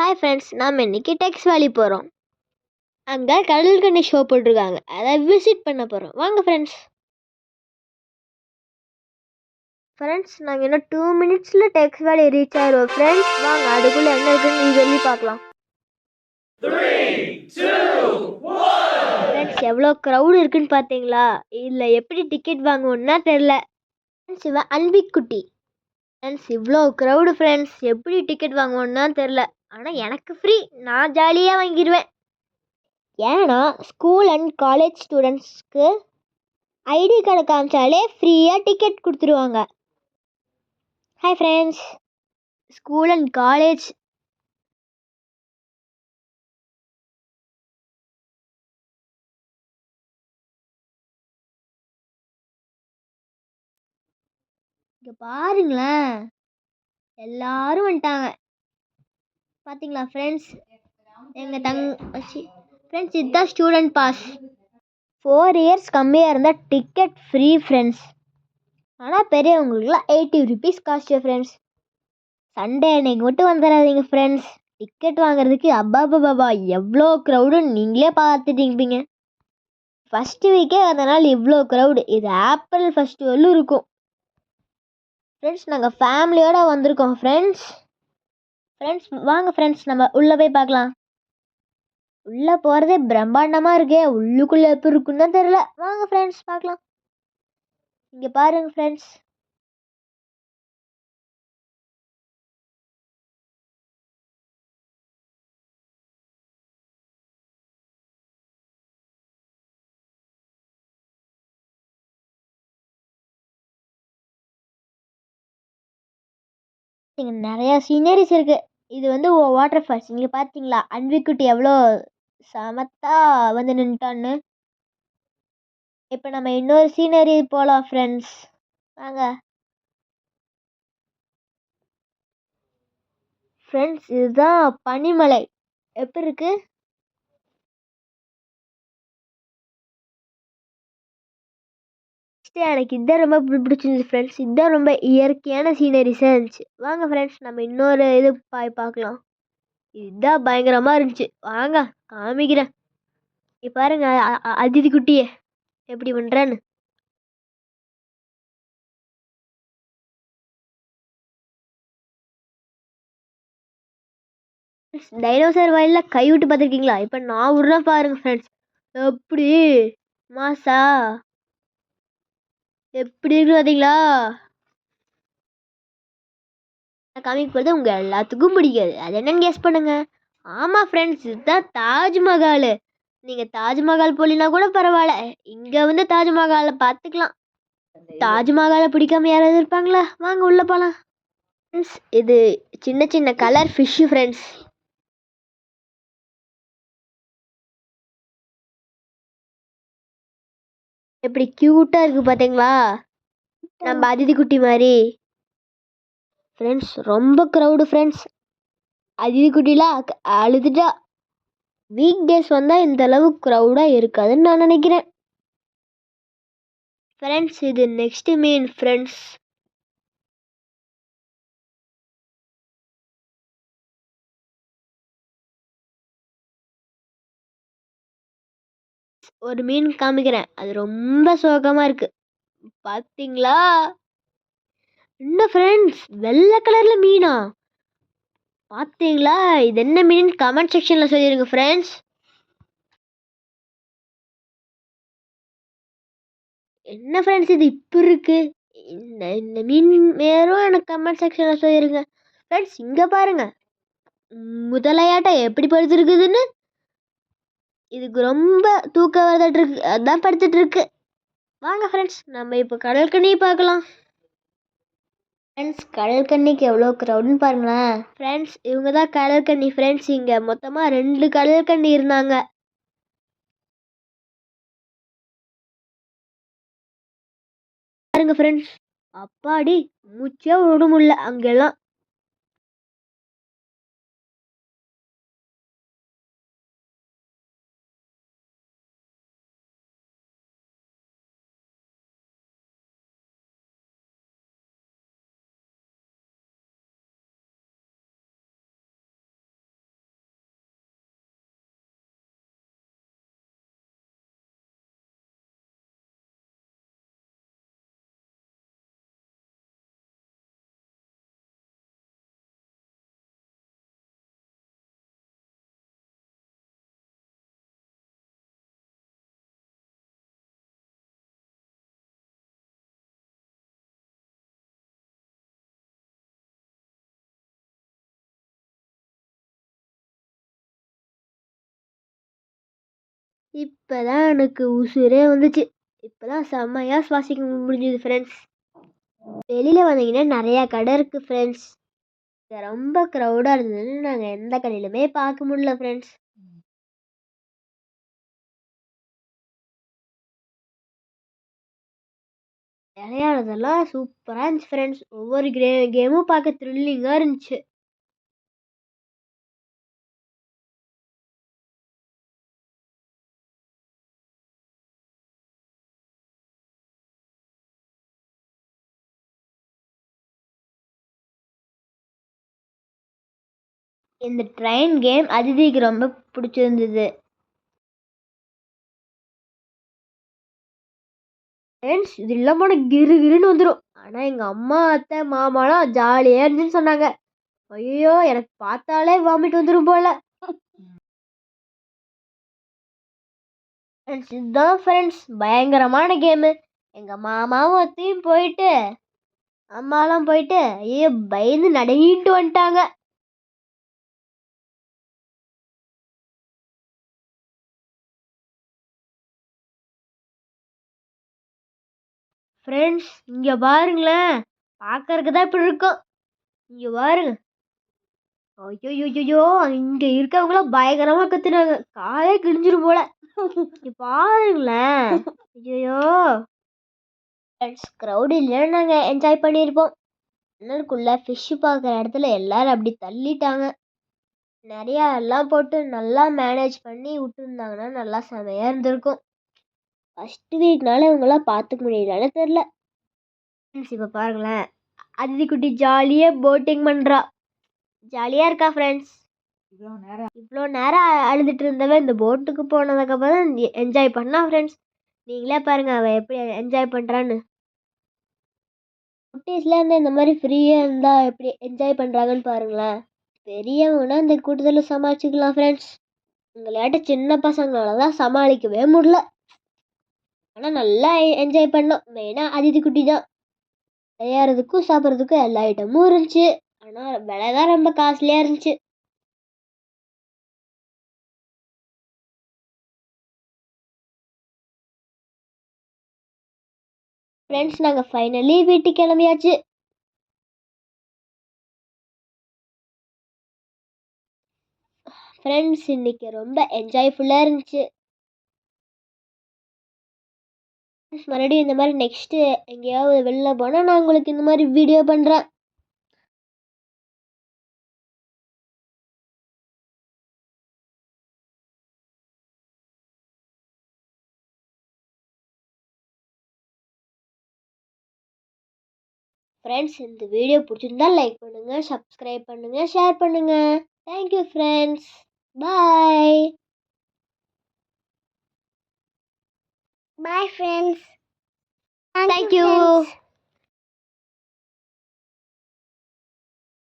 Hi friends, நாம் இன்னைக்கு டெக்ஸ் வேலி போகிறோம். அங்கே கடல் கண்ணி ஷோ போட்டிருக்காங்க, அதை விசிட் பண்ண போகிறோம். வாங்க ஃப்ரெண்ட்ஸ். நாங்கள் இன்னும் 2 மினிட்ஸில் டெக்ஸ் வேலி ரீச் ஆயிடுவோம் ஃப்ரெண்ட்ஸ். வாங்க, அதுக்குள்ளே என்ன இருக்குன்னு சொல்லி பார்க்கலாம். ஃப்ரெண்ட்ஸ், எவ்வளோ க்ரௌடு இருக்குன்னு பார்த்தீங்களா? இல்லை, எப்படி டிக்கெட் வாங்குவோன்னா தெரில. ஃப்ரெண்ட்ஸ், இவன் அன்பிக்குட்டி. ஃப்ரெண்ட்ஸ், இவ்வளோ க்ரௌடு ஃப்ரெண்ட்ஸ், எப்படி டிக்கெட் வாங்குவோன்னா தெரில. ஆனால் எனக்கு ஃப்ரீ, நான் ஜாலியாக வாங்கிடுவேன். ஏன்னா ஸ்கூல் அண்ட் காலேஜ் ஸ்டூடெண்ட்ஸ்க்கு ஐடி கார்டு காமிச்சாலே ஃப்ரீயாக டிக்கெட் கொடுத்துருவாங்க. Hi friends, school and college இங்கே பாருங்களேன், எல்லாரும் வந்துட்டாங்க. பார்த்தீங்களா ஃப்ரெண்ட்ஸ், எங்கள் ஃப்ரெண்ட்ஸ் இதுதான் ஸ்டூடெண்ட் பாஸ். 4 இயர்ஸ் கம்மியாக இருந்தால் டிக்கெட் ஃப்ரீ ஃப்ரெண்ட்ஸ். ஆனால் பெரியவங்களுக்குலாம் 80 ருபீஸ் காஸ்ட்டு ஃப்ரெண்ட்ஸ். சண்டே அன்னைக்கு மட்டும் வந்துடாதீங்க ஃப்ரெண்ட்ஸ். டிக்கெட் வாங்குறதுக்கு அப்பா எவ்வளோ க்ரௌடுன்னு நீங்களே பார்த்துட்டீங்க. ஃபஸ்ட்டு வீக்கே அதனால் இவ்வளோ க்ரௌடு. இது ஆப்பிள் ஃபெஸ்டிவலும் இருக்கும் ஃப்ரெண்ட்ஸ். நாங்கள் ஃபேமிலியோடு வந்திருக்கோம் ஃப்ரெண்ட்ஸ். வாங்க ஃப்ரெண்ட்ஸ், நம்ம உள்ளே போய் பார்க்கலாம். உள்ளே போகிறதே பிரம்மாண்டமாக இருக்கே, உள்ளுக்குள்ளே எப்படி இருக்குன்னு தான் தெரியல. வாங்க ஃப்ரெண்ட்ஸ் பார்க்கலாம். இங்கே பாருங்க ஃப்ரெண்ட்ஸ், இங்கே நிறையா சீனரிஸ் இருக்குது. இது வந்து வாட்டர் ஃபால்ஸ். இங்கே பார்த்தீங்களா அன்விக்குட்டி எவ்வளோ சமத்தா வந்து நின்ட்டான்னு. இப்போ நம்ம இன்னொரு சீனரி போகலாம் ஃப்ரெண்ட்ஸ். வாங்க ஃப்ரெண்ட்ஸ், இதுதான் பனிமலை. எப்படி இருக்கு? எனக்கு இதுதான் ரொம்ப பிடிச்சிருந்துச்சு ஃப்ரெண்ட்ஸ். இதுதான் ரொம்ப இயற்கையான சீனரிஸாக இருந்துச்சு. வாங்க ஃப்ரெண்ட்ஸ், நம்ம இன்னொரு இது பார்க்கலாம். இதுதான் பயங்கரமாக இருந்துச்சு. வாங்க காமிக்கிறேன். இப்போ பாருங்க அதிதி குட்டியே எப்படி பண்ணுறேன்னு. டைனோசர் வாயில கை விட்டு பார்த்துருக்கீங்களா? இப்போ நான் விட்றேன் பாருங்க ஃப்ரெண்ட்ஸ். எப்படி மாசா எப்படி இருக்கு பார்த்தீங்களா? காமிக் போகிறது உங்கள் எல்லாத்துக்கும் பிடிக்காது. அது என்னன்னு கெஸ் பண்ணுங்க. ஆமாம் ஃப்ரெண்ட்ஸ், இதுதான் தாஜ்மஹால். நீங்கள் தாஜ்மஹால் போலினா கூட பரவாயில்ல, இங்கே வந்து தாஜ்மஹாலை பார்த்துக்கலாம். தாஜ்மஹாலை பிடிக்காம யாராவது இருப்பாங்களா? வாங்க உள்ளே போகலாம் ஃப்ரெண்ட்ஸ். இது சின்ன சின்ன கலர் ஃபிஷ்ஷு ஃப்ரெண்ட்ஸ். எப்படி க்யூட்டாக இருக்குது பார்த்தீங்களா? நம்ம அதிதி குட்டி மாதிரி. ஃப்ரெண்ட்ஸ், ரொம்ப க்ரௌடு ஃப்ரெண்ட்ஸ். அதிதி குட்டிலாம் அழுதுட்டா. வீக் டேஸ் வந்தால் இந்த அளவு க்ரௌடாக இருக்காதுன்னு நான் நினைக்கிறேன் ஃப்ரெண்ட்ஸ். இது நெக்ஸ்ட் மீன் ஃப்ரெண்ட்ஸ். ஒரு மீன் காமிக்கிறேன், அது ரொம்ப சோகமாக இருக்குது. பார்த்தீங்களா? என்ன ஃப்ரெண்ட்ஸ், வெள்ளை கலரில் மீனா? பார்த்தீங்களா? இது என்ன மீன் கமெண்ட் செக்ஷனில் சொல்லிடுங்க ஃப்ரெண்ட்ஸ். என்ன ஃப்ரெண்ட்ஸ் இது இப்படி இருக்கு? இந்த மீன் மேலும் எனக்கு கமெண்ட் செக்ஷனில் சொல்லிடுங்க ஃப்ரெண்ட்ஸ். இங்கே பாருங்க முதலையாட்டம் எப்படி படுத்துருக்குதுன்னு. இதுக்கு ரொம்ப தூக்கம் வரதாட்டு இருக்கு, அதான் படுத்துட்டு இருக்கு. வாங்க ஃப்ரெண்ட்ஸ், நம்ம இப்போ கடல் கண்ணி பார்க்கலாம் ஃப்ரெண்ட்ஸ். கடல் கண்ணிக்கு எவ்வளோ க்ரௌடுன்னு பாருங்களேன் ஃப்ரெண்ட்ஸ். இவங்க தான் கடல் கண்ணி ஃப்ரெண்ட்ஸ். இங்கே மொத்தமாக 2 கடல் கண்ணி இருந்தாங்க. பாருங்க ஃப்ரெண்ட்ஸ், அப்பாடி மூச்சே விட முடியல அங்கெல்லாம். இப்போதான் எனக்கு உசுரே வந்துச்சு. இப்போதான் செம்மையாக சுவாசிக்க முடிஞ்சுது ஃப்ரெண்ட்ஸ். வெளியில் வந்தீங்கன்னா நிறையா கடை இருக்குது ஃப்ரெண்ட்ஸ். ரொம்ப க்ரௌடாக இருந்ததுன்னு நாங்கள் எந்த கடையிலுமே பார்க்க முடியல ஃப்ரெண்ட்ஸ். விளையாடுறதெல்லாம் சூப்பராக இருந்துச்சு ஃப்ரெண்ட்ஸ். ஒவ்வொரு கேமும் பார்க்க த்ரில்லிங்காக இருந்துச்சு. இந்த ட்ரெயின் கேம் அதிதிக்கு ரொம்ப பிடிச்சிருந்தது ஃப்ரெண்ட்ஸ். இது இல்லாமல் கிருன்னு வந்துடும். ஆனால் எங்கள் அம்மா அத்தை மாமாலாம் ஜாலியாக இருந்துச்சுன்னு சொன்னாங்க. ஐயோ எனக்கு பார்த்தாலே வாமிட் வந்துடும் போல. ஃப்ரெண்ட்ஸ் இதுதான் ஃப்ரெண்ட்ஸ் பயங்கரமான கேமு. எங்கள் மாமாவும் அத்தையும் போயிட்டு அம்மாலாம் போயிட்டு ஐயோ பயந்து நடுங்கிட்டு வந்துட்டாங்க. ஃப்ரெண்ட்ஸ் இங்கே பாருங்களேன், பார்க்கறதுக்கு தான் இப்படி இருக்கும். இங்கே பாருங்க. ஐயோ இங்கே இருக்கவங்களாம் பயங்கரமாக கத்துனாங்க. காலே கிழிஞ்சிரும் போல. இங்கே பாருங்களேன். ஐயோ ஃப்ரெண்ட்ஸ் க்ரௌட் இல்லைன்னு நாங்கள் என்ஜாய் பண்ணியிருப்போம். கிணறுக்குள்ளே ஃபிஷ்ஷு பார்க்குற இடத்துல எல்லாரும் அப்படி தள்ளிட்டாங்க. நிறையா எல்லாம் போட்டு நல்லா மேனேஜ் பண்ணி விட்டுருந்தாங்கன்னா நல்லா செமையாக இருந்திருக்கும். ஃபஸ்ட்டு வீக்னால இவங்களாம் பார்த்துக்க முடியலன்னு தெரில. ஃப்ரெண்ட்ஸ் இப்போ பாருங்களேன், அதிதி குட்டி ஜாலியாக போட்டிங் பண்ணுறா. ஜாலியாக இருக்கா ஃப்ரெண்ட்ஸ். இவ்வளோ நேரம் அழுதுட்டு இருந்தவன் இந்த போட்டுக்கு போனதுக்கப்புறம் தான் என்ஜாய் பண்ணா ஃப்ரெண்ட்ஸ். நீங்களே பாருங்கள் அவள் எப்படி என்ஜாய் பண்ணுறான்னு. குட்டீஸ்லேருந்து இந்த மாதிரி ஃப்ரீயாக இருந்தால் எப்படி என்ஜாய் பண்ணுறாங்கன்னு பாருங்களேன். பெரியவங்கன்னா இந்த கூட்டத்தில் சமாளிச்சுக்கலாம் ஃப்ரெண்ட்ஸ். உங்களாட்ட சின்ன பசங்களால தான் சமாளிக்கவே முடியல. ஆனால் நல்லா என்ஜாய் பண்ணோம். மெயினாக அதிதி குட்டி தான். விளையாடுறதுக்கும் சாப்பிட்றதுக்கும் எல்லா ஐட்டமும் இருந்துச்சு. ஆனால் விலை தான் ரொம்ப காஸ்ட்லியாக இருந்துச்சு. ஃப்ரெண்ட்ஸ் நாங்கள் ஃபைனலி வீட்டுக்கு கிளம்பியாச்சு. ஃப்ரெண்ட்ஸ் இன்னைக்கு ரொம்ப என்ஜாய்ஃபுல்லாக இருந்துச்சு. மறுபடியும் இந்த மாதிரி நெக்ஸ்ட்டு எங்கேயாவது வெளில போனால் நான் உங்களுக்கு இந்த மாதிரி வீடியோ பண்ணுறேன். ஃப்ரெண்ட்ஸ் இந்த வீடியோ பிடிச்சிருந்தா லைக் பண்ணுங்கள், சப்ஸ்கிரைப் பண்ணுங்கள், ஷேர் பண்ணுங்கள். Thank you friends. Bye. Bye friends. Thank you. Friends.